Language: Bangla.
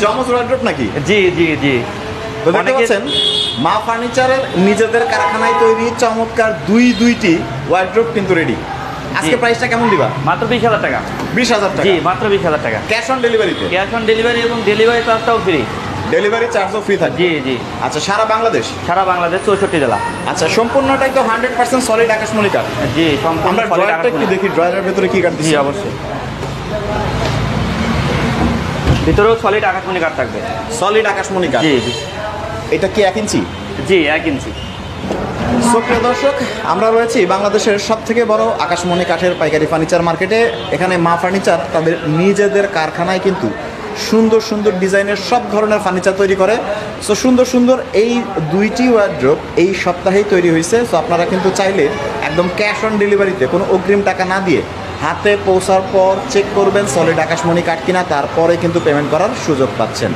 জমজ ওয়ার্ড্রপ নাকি? জি জি জি। তো দেখতে পাচ্ছেন মা ফার্নিচারের নিজেদের কারখানায় তৈরি চমৎকার দুইটি ওয়ার্ড্রপ কিন্তু রেডি। আজকে প্রাইসটা কেমন দিবা? মাত্র 20,000 টাকা। 20,000 টাকা? জি, মাত্র 20,000 টাকা। ক্যাশ অন ডেলিভারিতে? ক্যাশ অন ডেলিভারি এবং ডেলিভারি চার্জটাও ফ্রি। ডেলিভারি চার্জও ফ্রি থাকে? জি জি। আচ্ছা, সারা বাংলাদেশ? সারা বাংলাদেশ 64 জেলা। আচ্ছা, সম্পূর্ণটাই তো 100% সলিড আকাশমণি কাঠ? জি, সম্পূর্ণ আমরা সলিড ড্রয়ারটা একটু দেখি, ড্রয়ারের ভেতরে কি কাঠ জি দিচ্ছি? অবশ্যই। ভিতরেও সলিড আকাশমণি কাঠ থাকবে। সলিড আকাশমণি কাঠ? জি জি। এটা কি 1 ইঞ্চি? জি 1 ইঞ্চি। সুপ্রিয় দর্শক, আমরা রয়েছি বাংলাদেশের সবথেকে বড় আকাশমণি কাঠের পাইকারি ফার্নিচার মার্কেটে। এখানে মা ফার্নিচার তাদের নিজেদের কারখানায় কিন্তু সুন্দর সুন্দর ডিজাইনের সব ধরনের ফার্নিচার তৈরি করে। সো সুন্দর সুন্দর এই দুইটি ওয়ার্ড্রোব এই সপ্তাহেই তৈরি হয়েছে। সো আপনারা কিন্তু চাইলে একদম ক্যাশ অন ডেলিভারিতে কোনো অগ্রিম টাকা না দিয়ে হাতে পৌঁছার পর চেক করবেন সলিড আকাশমণি কাঠ কিনা, তারপরে কিন্তু পেমেন্ট করার সুযোগ পাচ্ছেন।